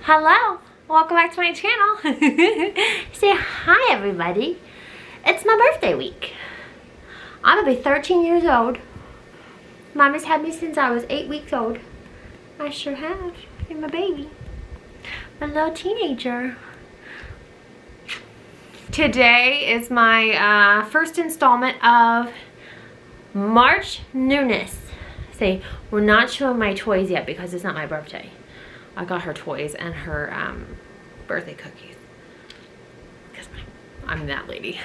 Hello, welcome back to my channel. Say hi everybody. It's my birthday week. I'm gonna be 13 years old. Mama's had me since I was 8 weeks old. I sure have. You're my baby. My little teenager. Today is my first installment of March Newness. Say, we're not showing my toys yet because it's not my birthday. I got her toys and her birthday cookies. Because I'm that lady.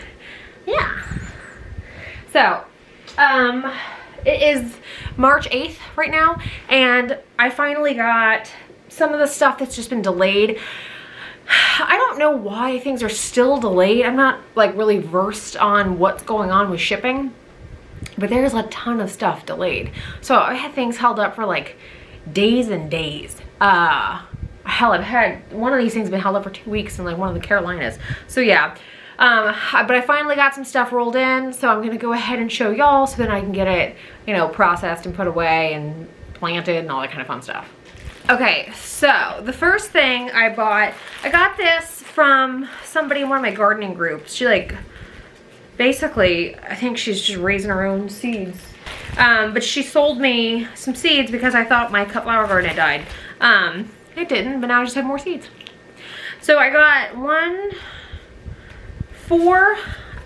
Yeah. So, it is March 8th right now, and I finally got some of the stuff that's just been delayed. I don't know why things are still delayed. I'm not like really versed on what's going on with shipping, but there's a ton of stuff delayed. So I had things held up for like days and days. Hell, I've had one of these things been held up for 2 weeks in like one of the Carolinas. So yeah, but I finally got some stuff rolled in, so I'm gonna go ahead and show y'all so then I can get it, you know, processed and put away and planted and all that kind of fun stuff. Okay, so the first thing I got this from somebody in one of my gardening groups. She like, basically, I think she's just raising her own seeds. But she sold me some seeds because I thought my cut flower garden had died. It didn't, but now I just have more seeds. So I got 4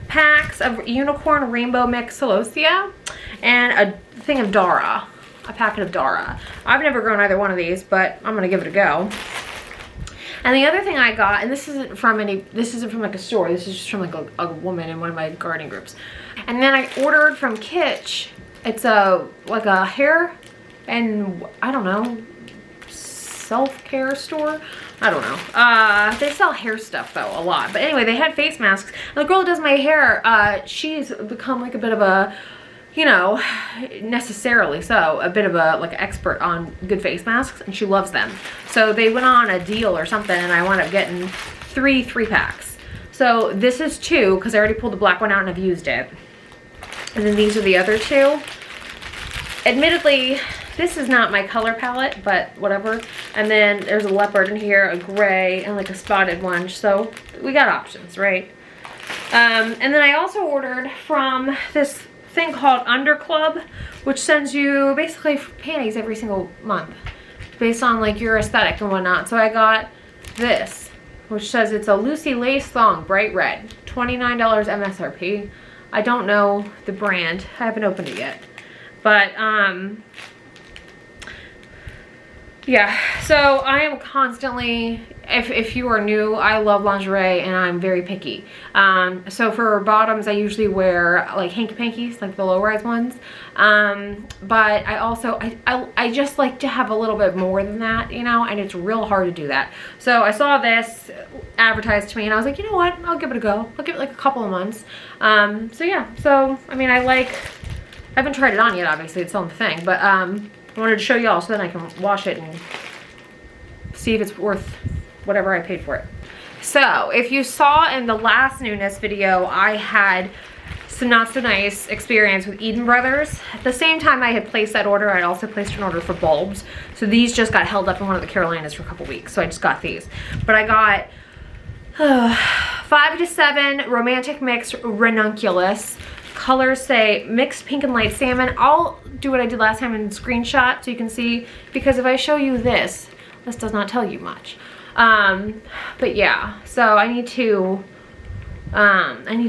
packs of unicorn rainbow mix celosia and a thing of Dara, a packet of Dara. I've never grown either one of these, but I'm gonna give it a go. And the other thing I got, and this isn't from like a store, this is just from like a woman in one of my gardening groups. And then I ordered from Kitsch. It's like a hair and I don't know, self-care store. I don't know. They sell hair stuff though, a lot. But anyway, they had face masks. And the girl who does my hair, she's become like a bit of a, you know, necessarily so, a bit of a like expert on good face masks, and she loves them. So they went on a deal or something, and I wound up getting 3 packs. So this is 2 because I already pulled the black one out and I've used it. And then these are the other 2. Admittedly, this is not my color palette, but whatever. And then there's a leopard in here, a gray, and like a spotted one. So we got options, right? And then I also ordered from this thing called Under Club, which sends you basically panties every single month based on like your aesthetic and whatnot. So I got this, which says it's a Lucy lace thong, bright red, $29 MSRP. I don't know the brand. I haven't opened it yet. But, yeah, so I am constantly, if you are new, I love lingerie and I'm very picky. So for bottoms, I usually wear like hanky-pankies, like the low-rise ones. But I also, I just like to have a little bit more than that, you know, and it's real hard to do that. So I saw this advertised to me and I was like, you know what, I'll give it a go. I'll give it like a couple of months. So yeah, so, I mean, I haven't tried it on yet, obviously, it's on the thing, but I wanted to show y'all so then I can wash it and see if it's worth whatever I paid for it. So, if you saw in the last Newness video, I had some not so nice experience with Eden Brothers. At the same time I had placed that order, I also placed an order for bulbs. So these just got held up in one of the Carolinas for a couple weeks, so I just got these. But I got 5 to 7 romantic mix ranunculus. Colors say mixed pink and light salmon. I'll do what I did last time and screenshot so you can see, because if I show you this does not tell you much. But yeah, so I need to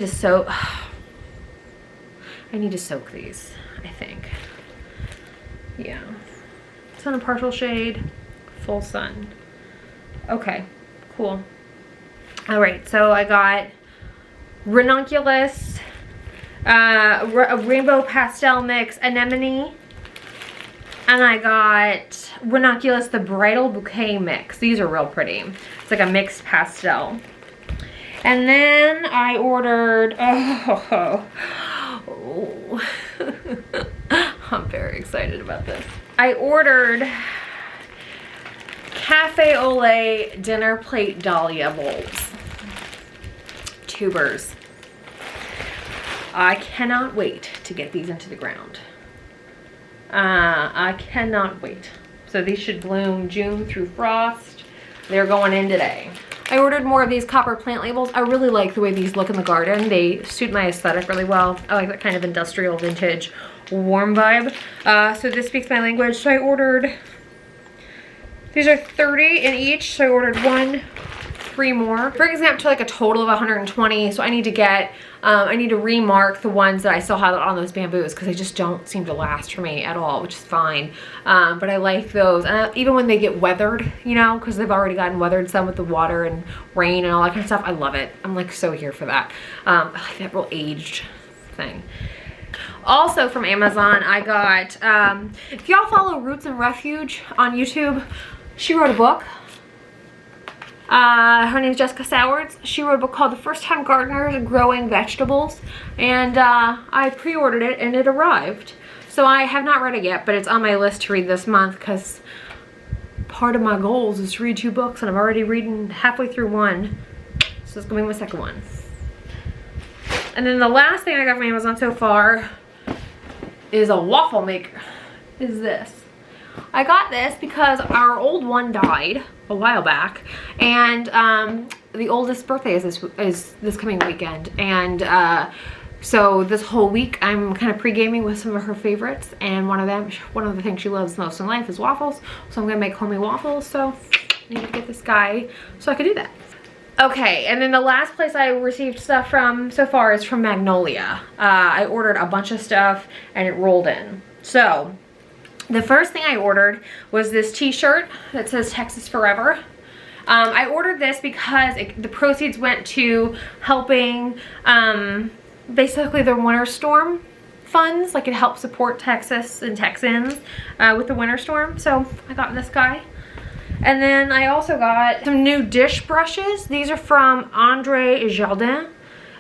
soak these, I think. Yeah, it's on a partial shade, full sun. Okay, cool. All right, so I got ranunculus, a rainbow pastel mix anemone, and I got ranunculus the bridal bouquet mix. These are real pretty. It's like a mixed pastel. And then I ordered, I'm very excited about this. I ordered Cafe Olay dinner plate dahlia bulbs, tubers. I cannot wait to get these into the ground. I cannot wait. So these should bloom June through frost. They're going in today. I ordered more of these copper plant labels. I really like the way these look in the garden. They suit my aesthetic really well. I like that kind of industrial vintage warm vibe. So this speaks my language. So I ordered, these are 30 in each. So I ordered 3 more. It brings me up to like a total of 120. So I need to get, I need to remark the ones that I still have on those bamboos because they just don't seem to last for me at all, which is fine. But I like those. And even when they get weathered, you know, because they've already gotten weathered some with the water and rain and all that kind of stuff. I love it. I'm like so here for that. I like that real aged thing. Also from Amazon, I got, if y'all follow Roots and Refuge on YouTube, she wrote a book. Her name is Jessica Sowards. She wrote a book called The First Time Gardeners Growing Vegetables, and I pre-ordered it and it arrived. So I have not read it yet, but it's on my list to read this month because part of my goals is to read 2 books and I'm already reading halfway through one. So it's gonna be my second one. And then the last thing I got from Amazon so far is a waffle maker. Is this. I got this because our old one died a while back, and the oldest birthday is this coming weekend, and so this whole week I'm kind of pre-gaming with some of her favorites, and one of the things she loves most in life is waffles, so I'm gonna make homemade waffles. So I need to get this guy so I can do that. Okay, and then the last place I received stuff from so far is from Magnolia. I ordered a bunch of stuff and it rolled in. So the first thing I ordered was this t-shirt that says Texas Forever. I ordered this because the proceeds went to helping basically the winter storm funds. Like it helps support Texas and Texans with the winter storm. So I got this guy. And then I also got some new dish brushes. These are from Andre Jardin,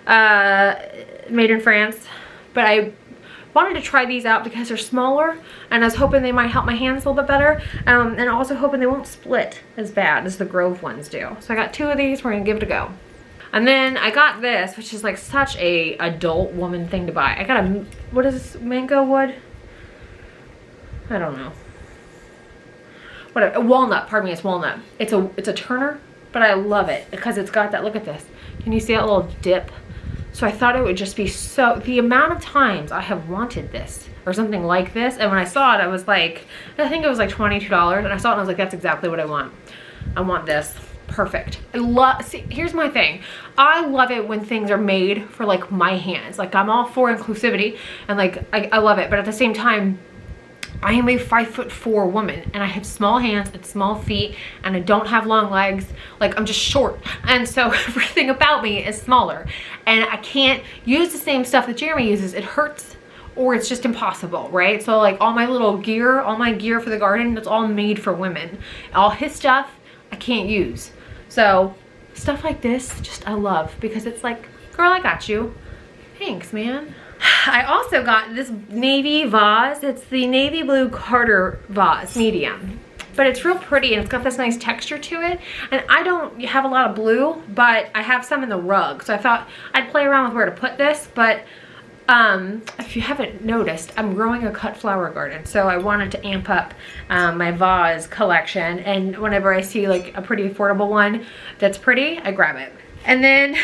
made in France. But I wanted to try these out because they're smaller, and I was hoping they might help my hands a little bit better, and also hoping they won't split as bad as the Grove ones do. So I got 2 of these. We're gonna give it a go. And then I got this, which is like such a adult woman thing to buy. I got a, what is this, mango wood? I don't know. Whatever, walnut, pardon me, it's walnut. It's a turner, but I love it because it's got that, look at this. Can you see that little dip? So I thought it would just be so, the amount of times I have wanted this or something like this, and when I saw it, I was like, I think it was like $22, and I saw it and I was like, that's exactly what I want. I want this. Perfect. I love, see, here's my thing. I love it when things are made for like my hands. Like I'm all for inclusivity and like, I love it, but at the same time, I am a 5'4" woman and I have small hands and small feet and I don't have long legs. Like I'm just short. And so everything about me is smaller and I can't use the same stuff that Jeremy uses. It hurts or it's just impossible, right? So like all my little gear, all my gear for the garden, it's all made for women. All his stuff, I can't use. So stuff like this, just I love because it's like, girl, I got you. Thanks, man. I also got this navy vase. It's the navy blue Carter vase, medium. But it's real pretty and it's got this nice texture to it. And I don't have a lot of blue, but I have some in the rug. So I thought I'd play around with where to put this. But if you haven't noticed, I'm growing a cut flower garden. So I wanted to amp up my vase collection. And whenever I see like a pretty affordable one that's pretty, I grab it. And then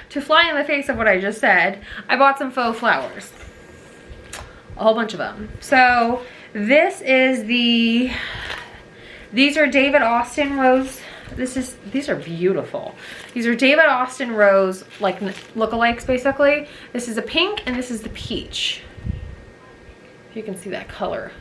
to fly in the face of what I just said, I bought some faux flowers. A whole bunch of them. So this is these are David Austin rose. These are beautiful. These are David Austin rose, like lookalikes basically. This is a pink and this is the peach. You can see that color.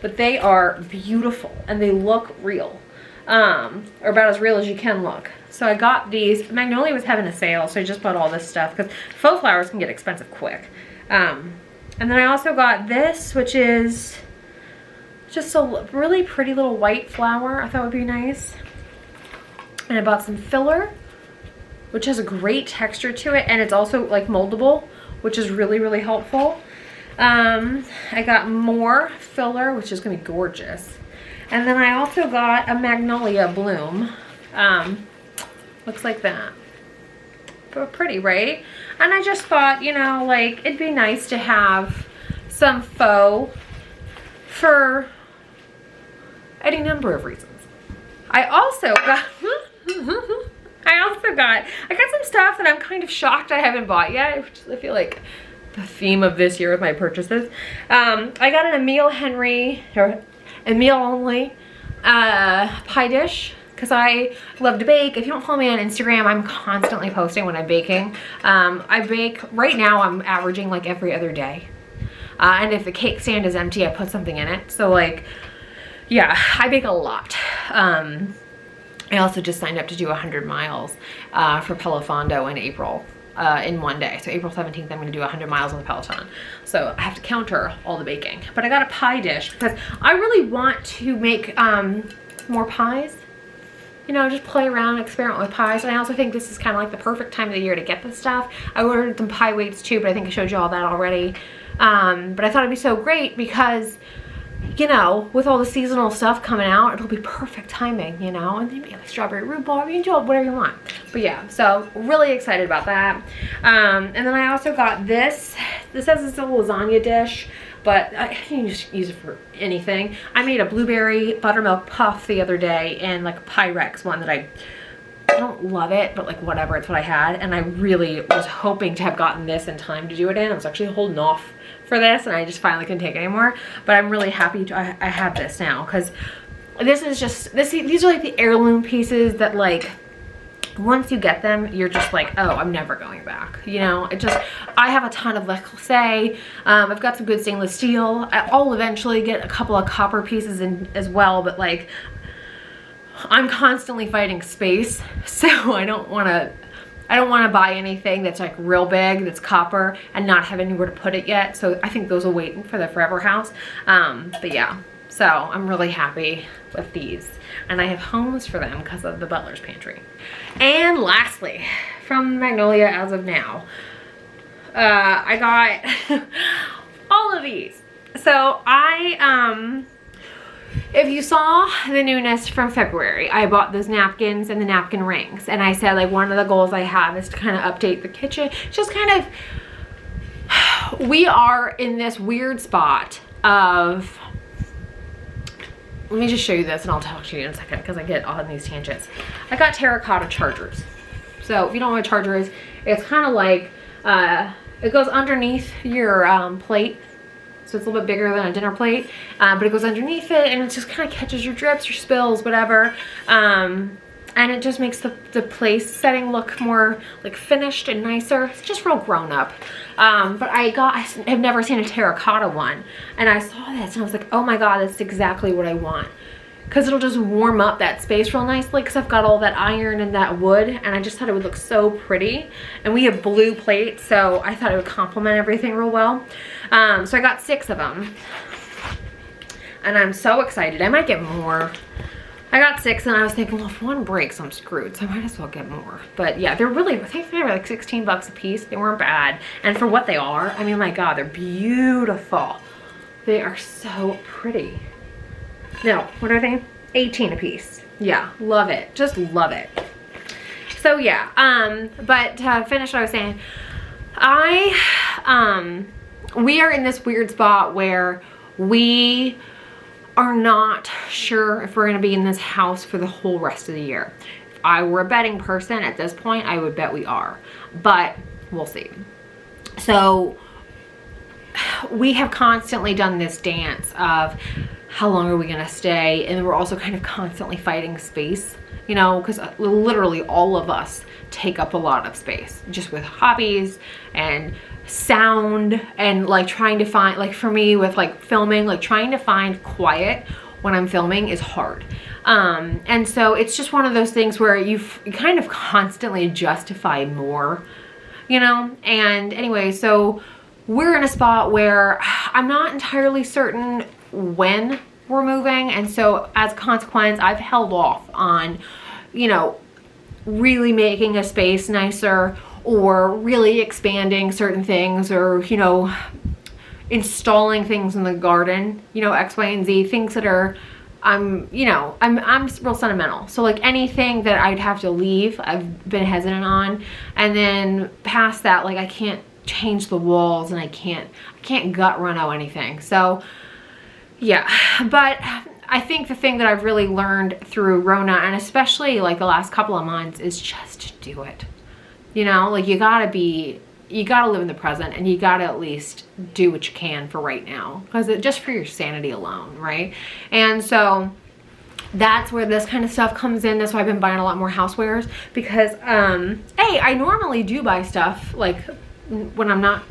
But they are beautiful and they look real. Or about as real as you can look. So I got these. Magnolia was having a sale, so I just bought all this stuff because faux flowers can get expensive quick. And then I also got this, which is just a really pretty little white flower. I thought would be nice. And I bought some filler, which has a great texture to it, and it's also like moldable, which is really, really helpful. I got more filler, which is gonna be gorgeous. And then I also got a magnolia bloom. Looks like that. But pretty, right? And I just thought, you know, like it'd be nice to have some faux for any number of reasons. I also got I got some stuff that I'm kind of shocked I haven't bought yet, which I feel like the theme of this year with my purchases. I got an Emile only pie dish because I love to bake. If you don't follow me on Instagram, I'm constantly posting when I'm baking. I bake, right now I'm averaging like every other day. And if the cake stand is empty, I put something in it. So like, yeah, I bake a lot. I also just signed up to do 100 miles for Pelofondo in April in one day. So April 17th, I'm gonna do 100 miles on the Peloton. So I have to counter all the baking. But I got a pie dish because I really want to make more pies. You know, just play around and experiment with pies. And I also think this is kind of like the perfect time of the year to get this stuff. I ordered some pie weights too, but I think I showed you all that already. But I thought it'd be so great because, you know, with all the seasonal stuff coming out, it'll be perfect timing, you know, and maybe like strawberry rhubarb, you can do whatever you want. But yeah, so really excited about that. And then I also got this. This says it's a lasagna dish, but I can just use it for anything. I made a blueberry buttermilk puff the other day and like a Pyrex one that I don't love it, but like whatever, it's what I had. And I really was hoping to have gotten this in time to do it in. I was actually holding off for this and I just finally couldn't take it anymore. But I'm really happy I have this now because this is just, these are like the heirloom pieces that like, once you get them, you're just like, oh, I'm never going back. You know, I have a ton of, like, say, I've got some good stainless steel. I'll eventually get a couple of copper pieces in as well, but like, I'm constantly fighting space. So I don't want to buy anything that's like real big, that's copper, and not have anywhere to put it yet. So I think those will wait for the forever house. But yeah, so I'm really happy with these. And I have homes for them because of the butler's pantry. And lastly, from Magnolia as of now, I got all of these. So if you saw the Newness from February, I bought those napkins and the napkin rings. And I said like one of the goals I have is to kind of update the kitchen. Just kind of, we are in this weird spot of, let me just show you this and I'll talk to you in a second because I get on these tangents. I got Terra chargers. So if you don't know what a charger is, it's kind of like, it goes underneath your plate. So it's a little bit bigger than a dinner plate, but it goes underneath it and it just kind of catches your drips, your spills, whatever. And it just makes the place setting look more like finished and nicer. It's just real grown up. But I have never seen a terracotta one. And I saw this and I was like, oh my God, that's exactly what I want. Because it'll just warm up that space real nicely because I've got all that iron and that wood and I just thought it would look so pretty. And we have blue plates, so I thought it would complement everything real well. So I got 6 of them. And I'm so excited. I might get more. I got 6 and I was thinking, well, if one breaks, I'm screwed. So I might as well get more. But yeah, they're really, I think they were like 16 bucks a piece. They weren't bad. And for what they are, I mean, my God, they're beautiful. They are so pretty. No, what are they? 18 a piece. Yeah, love it. Just love it. So yeah, but to finish what I was saying, we are in this weird spot where we are not sure if we're gonna be in this house for the whole rest of the year. If I were a betting person at this point, I would bet we are, but we'll see. So we have constantly done this dance of how long are we gonna stay, and we're also kind of constantly fighting space, you know, because literally all of us take up a lot of space just with hobbies and sound and like trying to find, like for me with like filming, like trying to find quiet when I'm filming is hard. And so it's just one of those things where you kind of constantly justify more, you know. And anyway, so we're in a spot where I'm not entirely certain when we're moving, and so as a consequence I've held off on, you know, really making a space nicer or really expanding certain things or, you know, installing things in the garden, you know, X, Y, and Z, things that are, you know, I'm real sentimental. So like anything that I'd have to leave, I've been hesitant on. And then past that, like I can't change the walls and I can't gut reno anything. So yeah, but I think the thing that I've really learned through Rona, and especially like the last couple of months, is just do it. You know, like you gotta live in the present, and you gotta at least do what you can for right now, because just for your sanity alone, right? And so that's where this kind of stuff comes in. That's why I've been buying a lot more housewares, because I normally do buy stuff like when I'm not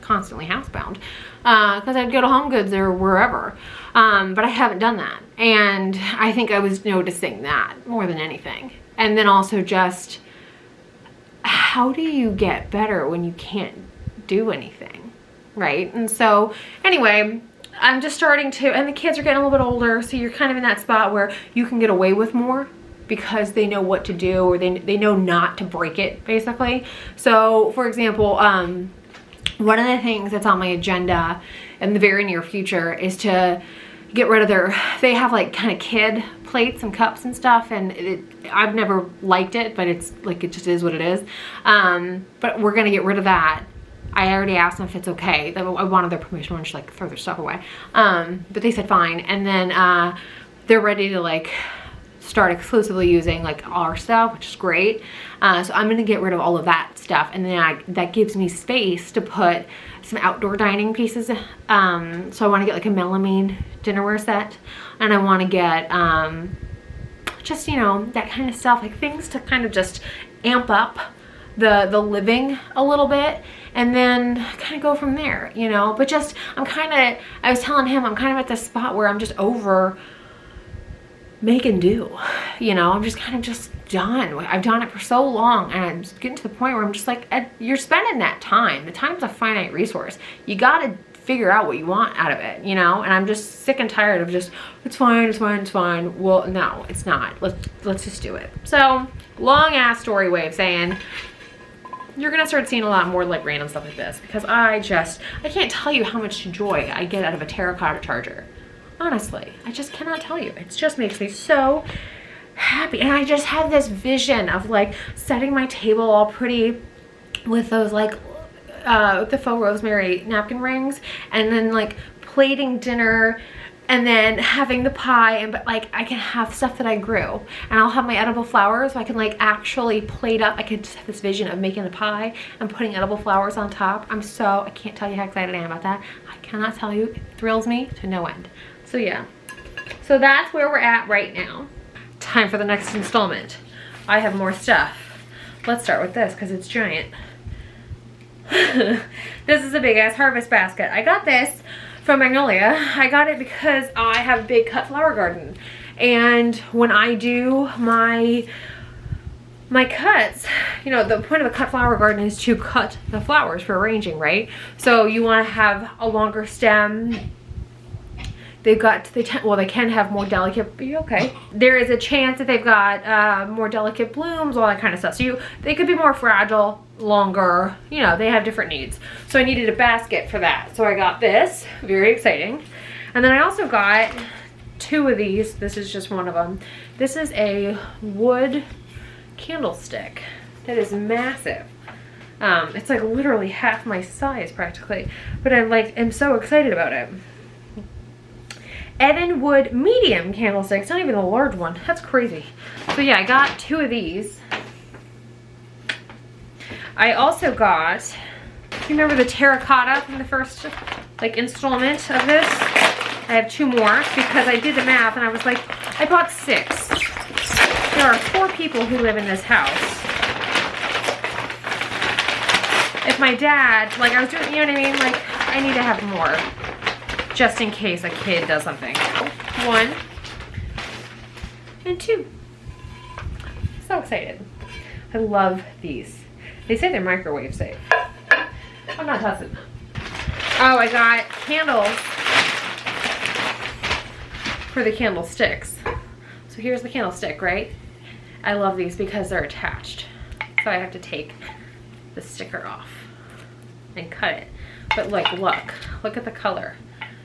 constantly housebound, because I'd go to Home Goods or wherever, but I haven't done that, and I think I was noticing that more than anything. And then also just, how do you get better when you can't do anything, right? And so anyway, I'm just starting to, and the kids are getting a little bit older, so you're kind of in that spot where you can get away with more because they know what to do, or they know not to break it, basically. So for example, one of the things that's on my agenda in the very near future is to get rid of they have like kind of kid plates and cups and stuff, and I've never liked it, but it's like, it just is what it is. But we're gonna get rid of that. I already asked them if it's okay. I wanted their permission to like throw their stuff away, but they said fine. And then they're ready to like start exclusively using like our stuff, which is great. So I'm gonna get rid of all of that stuff, and then that gives me space to put some outdoor dining pieces. So I want to get like a melamine dinnerware set, and I want to get just, you know, that kind of stuff, like things to kind of just amp up the living a little bit, and then kind of go from there, you know. But just, I was telling him, I'm kind of at this spot where I'm just over make and do, you know. I'm just kind of just done. I've done it for so long, and I'm just getting to the point where I'm just like, you're spending that time. The time's a finite resource. You gotta figure out what you want out of it, you know. And I'm just sick and tired of just, it's fine, it's fine, it's fine. Well, no, it's not. Let's just do it. So long ass story way of saying, you're gonna start seeing a lot more like random stuff like this, because I can't tell you how much joy I get out of a terracotta charger. Honestly, I just cannot tell you. It just makes me so happy. And I just have this vision of like setting my table all pretty with those like the faux rosemary napkin rings, and then like plating dinner, and then having the pie, and but like I can have stuff that I grew, and I'll have my edible flowers, so I can like actually plate up. I could just have this vision of making a pie and putting edible flowers on top. I can't tell you how excited I am about that. I cannot tell you. It thrills me to no end. So yeah, so that's where we're at right now. Time for the next installment. I have more stuff. Let's start with this because it's giant. This is a big ass harvest basket. I got this from Magnolia. I got it because I have a big cut flower garden, and when I do my cuts, you know, the point of a cut flower garden is to cut the flowers for arranging, right? So you want to have a longer stem. They can have more delicate, okay. There is a chance that they've got more delicate blooms, all that kind of stuff. So they could be more fragile, longer, you know, they have different needs. So I needed a basket for that. So I got this, very exciting. And then I also got 2 of these. This is just one of them. This is a wood candlestick that is massive. It's like literally half my size practically, but I'm so excited about it. Eden wood medium candlestick. It's not even a large one. That's crazy. So yeah, I got 2 of these. I also got, you remember the terracotta from the first like installment of this? I have 2 more because I did the math and I was like, I bought 6. There are 4 people who live in this house. If my dad, like I was doing, you know what I mean? Like I need to have more, just in case a kid does something. 1 and 2. So excited. I love these. They say they're microwave safe. I'm not touching them. Oh, I got candles for the candlesticks. So here's the candlestick, right? I love these because they're attached. So I have to take the sticker off and cut it. But like, look at the color.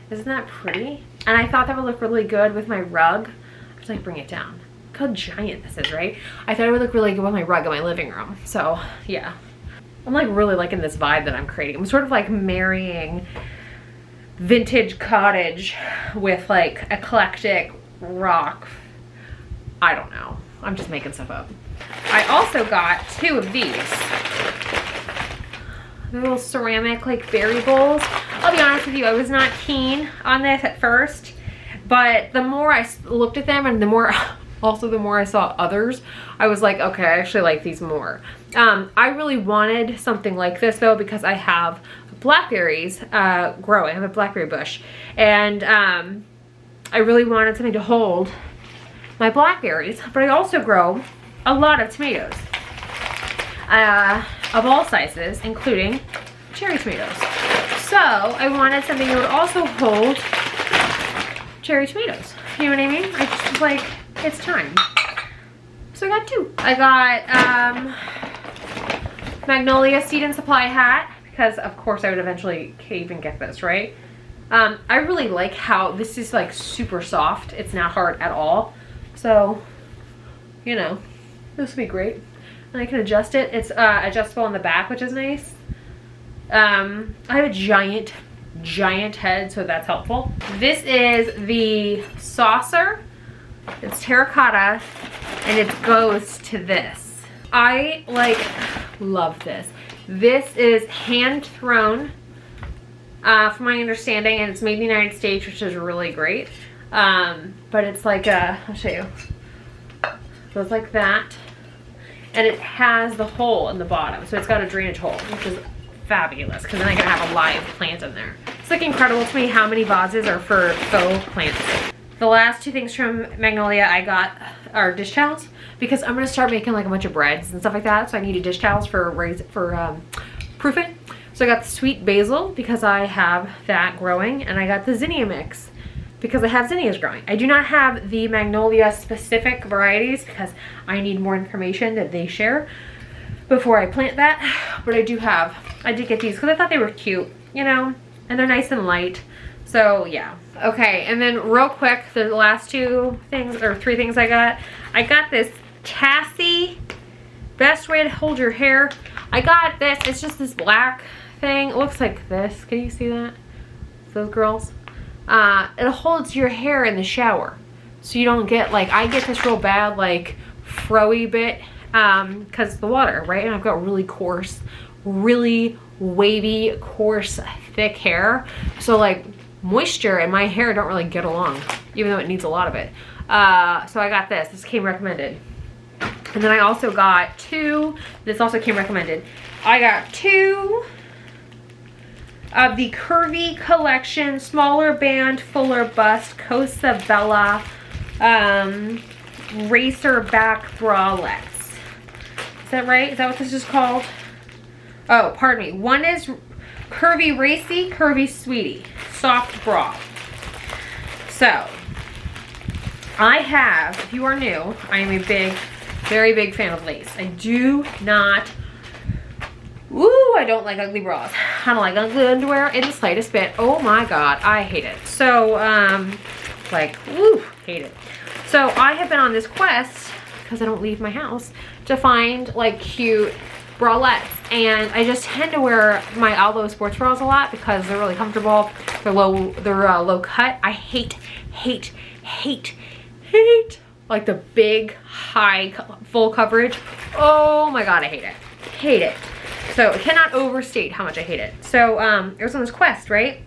Isn't that pretty? And I thought that would look really good with my rug. I was like, bring it down. Look how giant this is, right? I thought it would look really good with my rug in my living room. So yeah, I'm like really liking this vibe that I'm creating. I'm sort of like marrying vintage cottage with like eclectic rock. I don't know. I'm just making stuff up. I also got 2 of these. Little ceramic like berry bowls. I'll be honest with you, I was not keen on this at first, but the more I looked at them and the more I saw others, I was like, okay, I actually like these more. I really wanted something like this though, because I have blackberries growing. I have a blackberry bush, and I really wanted something to hold my blackberries, but I also grow a lot of tomatoes of all sizes, including cherry tomatoes. So I wanted something that would also hold cherry tomatoes. You know what I mean? I just was like, it's time. So I got 2. I got Magnolia Seed and Supply hat, because of course I would eventually even get this, right? I really like how this is like super soft. It's not hard at all. So, you know, this would be great. And I can adjust it. It's adjustable on the back, which is nice. I have a giant head, so that's helpful. This is the saucer. It's terracotta, and it goes to this. I like love this. This is hand thrown, from my understanding, and it's made in the United States, which is really great. But it's like I'll show you. So it's like that, and it has the hole in the bottom, so it's got a drainage hole, which is fabulous, because then I can have a live plant in there. It's like incredible to me how many vases are for faux plants. The last 2 things from Magnolia I got are dish towels, because I'm gonna start making like a bunch of breads and stuff like that, so I needed dish towels for proofing. So I got the sweet basil because I have that growing, and I got the zinnia mix because I have zinnias growing. I do not have the Magnolia specific varieties because I need more information that they share before I plant that, but I did get these because I thought they were cute, you know, and they're nice and light. So yeah. Okay, and then real quick, the last 2 things or 3 things I got this Cassie Best Way to Hold Your Hair. I got this. It's just this black thing. It looks like this. Can you see that? Those girls. It holds your hair in the shower, so you don't get like, I get this real bad like fro-y bit because of the water, right? And I've got really coarse, really wavy, coarse, thick hair, so like moisture and my hair don't really get along, even though it needs a lot of it. So I got this. This came recommended. And then I also got 2. This also came recommended. I got 2 of the Curvy Collection Smaller Band Fuller Bust Cosabella Racer Back Bralettes. Is that right? Is that what this is called? Oh, pardon me. One is Curvy Racy, Curvy Sweetie. Soft bra. So, I have, if you are new, I am a very big fan of lace. I do not, I don't like ugly bras. I don't like ugly underwear in the slightest bit. Oh my God, I hate it. So, hate it. So I have been on this quest, because I don't leave my house, to find like cute bralettes, and I just tend to wear my Aldo sports bras a lot because they're really comfortable. They're low cut. I hate like the big high full coverage. Oh my God, I hate it. So I cannot overstate how much I hate it. So it was on this quest, right?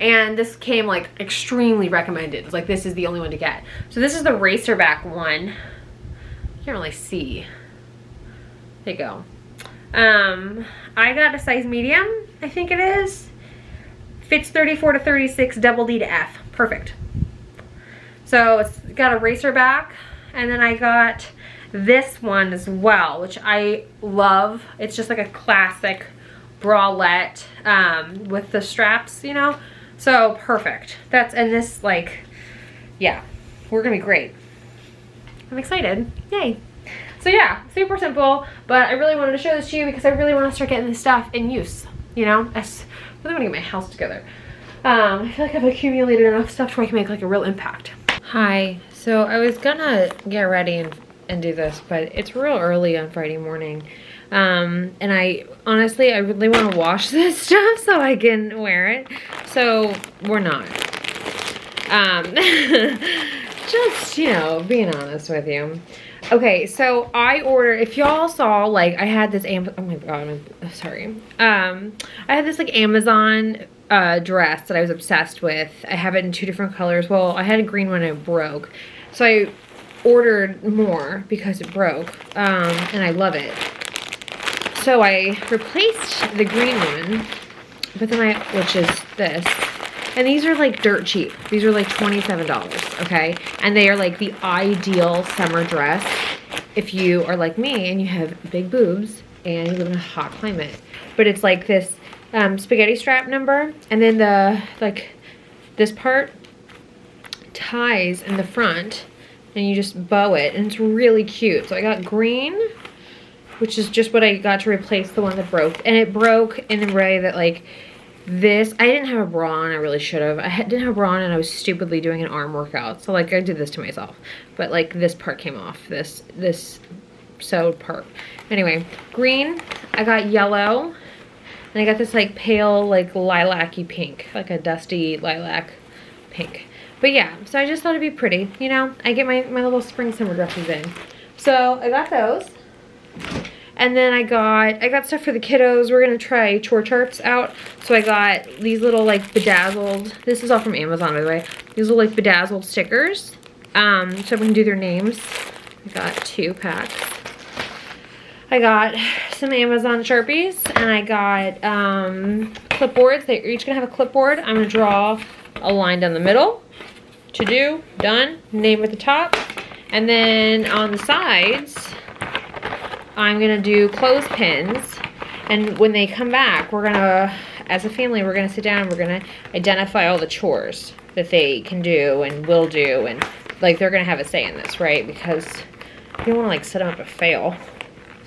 And this came like extremely recommended. It's like, this is the only one to get. So this is the racerback one. You can't really see. There you go. I got a size medium, I think it is. Fits 34 to 36, double D to F. Perfect. So it's got a racerback, and then I got this one as well, which I love. It's just like a classic bralette with the straps, you know? So perfect. And this, like, yeah, we're gonna be great. I'm excited. Yay. So yeah, super simple, but I really wanted to show this to you because I really want to start getting this stuff in use, you know? I really want to get my house together. I feel like I've accumulated enough stuff where I can make like a real impact. Hi, so I was gonna get ready and do this, but it's real early on Friday morning. And I honestly, I really want to wash this stuff so I can wear it. So we're not. Just, you know, being honest with you. Okay, so I ordered, if y'all saw, like, I had this, oh my god, I'm sorry. I had this, like, Amazon dress that I was obsessed with. I have it in 2 different colors. Well, I had a green one and it broke. So I ordered more because it broke, and I love it. So I replaced the green one, but then which is this. And these are like dirt cheap. These are like $27, okay? And they are like the ideal summer dress if you are like me and you have big boobs and you live in a hot climate. But it's like this spaghetti strap number, and then this part ties in the front, and you just bow it, and it's really cute. So I got green, which is just what I got to replace the one that broke. And it broke in a way that, like, this, I didn't have a bra on, I really should have. Didn't have a bra on and I was stupidly doing an arm workout. So like I did this to myself. But like this part came off, this sewed part. Anyway, green, I got yellow, and I got this like pale, like lilac-y pink, like a dusty lilac pink. But yeah, so I just thought it'd be pretty, you know? I get my little spring summer dresses in. So I got those. And then I got stuff for the kiddos. We're gonna try chore charts out. So I got these little like bedazzled, this is all from Amazon by the way, these little like bedazzled stickers. So we can do their names. I got 2 packs. I got some Amazon Sharpies, and I got clipboards. They're each gonna have a clipboard. I'm gonna draw a line down the middle. To do, done, name at the top. And then on the sides, I'm gonna do clothespins, and when they come back, we're gonna, as a family, we're gonna sit down and we're gonna identify all the chores that they can do and will do, and like they're gonna have a say in this, right? Because you don't wanna like set them up to fail.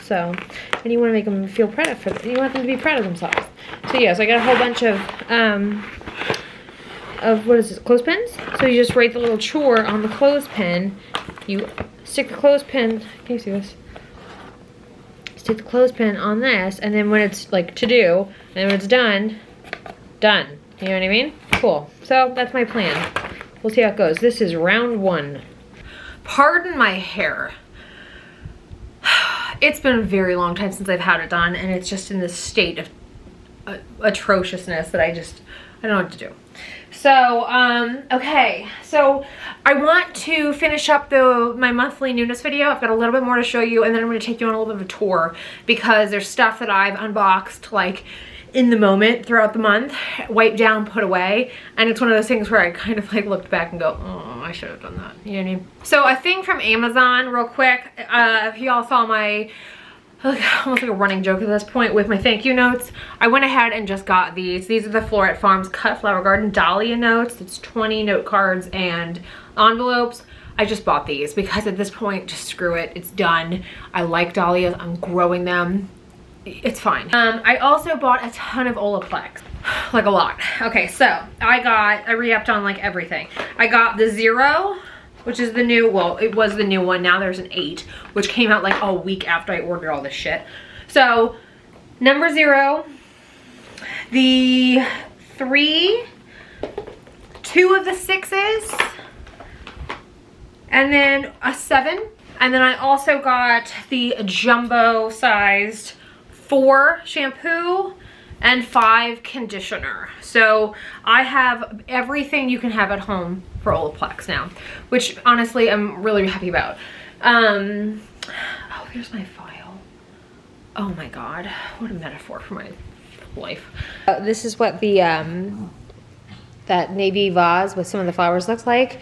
So, and you wanna make them feel proud of, you want them to be proud of themselves. So yeah, so I got a whole bunch of what is this, clothespins? So you just write the little chore on the clothespin, you stick the clothespin, can you see this? Stick the clothespin on this, and then when it's like to do, and when it's done. You know what I mean? Cool. So that's my plan. We'll see how it goes. This is round 1. Pardon my hair. It's been a very long time since I've had it done, and it's just in this state of atrociousness that I don't know what to do. So, okay, so I want to finish up my monthly newness video. I've got a little bit more to show you, and then I'm going to take you on a little bit of a tour because there's stuff that I've unboxed like in the moment throughout the month, wiped down, put away, and it's one of those things where I kind of like looked back and go, oh, I should have done that. You know what I mean? So a thing from Amazon real quick, if y'all saw my almost like a running joke at this point with my thank you notes, I went ahead and just got these. These are the Floret Farms Cut Flower Garden Dahlia notes. It's 20 note cards and envelopes. I just bought these because at this point, just screw it. It's done. I like dahlias. I'm growing them. It's fine. I also bought a ton of Olaplex. Like a lot. Okay, so I re-upped on like everything. I got the 0, which is the new, well, it was the new one. Now there's an 8, which came out like a week after I ordered all this shit. So, number 0, the 3, 2 of the 6s, and then a 7. And then I also got the jumbo sized 4 shampoo and 5 conditioner. So I have everything you can have at home for Olaplex now, which honestly I'm really happy about. Oh, here's my file. Oh my god, what a metaphor for my life. This is what the that navy vase with some of the flowers looks like.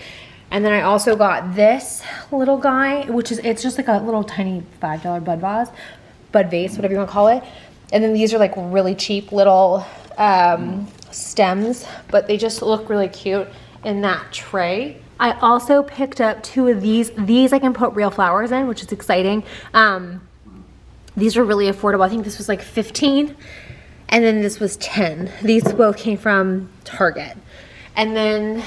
And then I also got this little guy, which is, it's just like a little tiny $5 bud vase, whatever you want to call it. And then these are like really cheap little stems, but they just look really cute in that tray. I also picked up 2 of these. These I can put real flowers in, which is exciting. These were really affordable. I think this was like 15, and then this was 10. These both came from Target. And then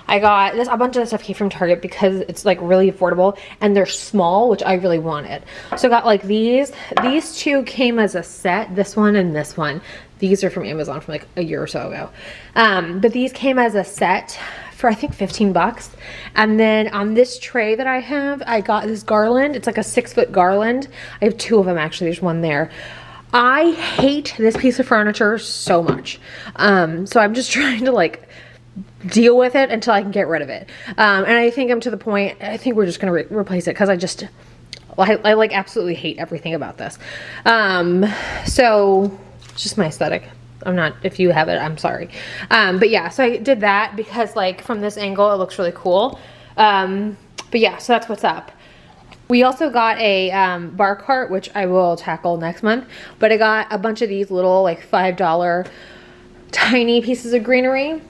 I got this, a bunch of this stuff came from Target because it's like really affordable and they're small, which I really wanted. So I got like these two came as a set, this one and this one. These are from Amazon from like a year or so ago. But these came as a set for I think 15 bucks. And then on this tray that I have, I got this garland. It's like a 6-foot garland. I have 2 of them actually, there's one there. I hate this piece of furniture so much. So I'm just trying to like deal with it until I can get rid of it. And I think I'm to the point, I think we're just gonna replace it because I like absolutely hate everything about this. So it's just my aesthetic. I'm not, if you have it, I'm sorry. But yeah, so I did that because like from this angle, it looks really cool. But yeah, so that's what's up. We also got a bar cart, which I will tackle next month. But I got a bunch of these little like $5 tiny pieces of greenery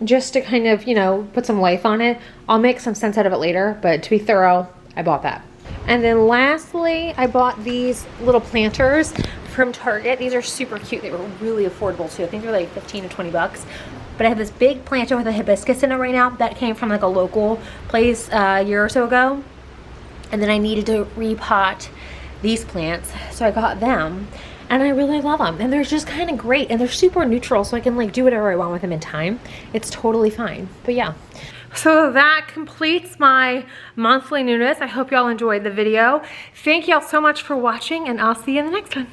just to kind of, you know, put some life on it. I'll make some sense out of it later, but to be thorough, I bought that. And then lastly, I bought these little planters from Target. These are super cute. They were really affordable too. I think they're like 15 to 20 bucks. But I have this big planter with a hibiscus in it right now. That came from like a local place a year or so ago. And then I needed to repot these plants, so I got them. And I really love them. And they're just kind of great. And they're super neutral, so I can like do whatever I want with them in time. It's totally fine. But yeah. So that completes my monthly newness. I hope y'all enjoyed the video. Thank y'all so much for watching, and I'll see you in the next one.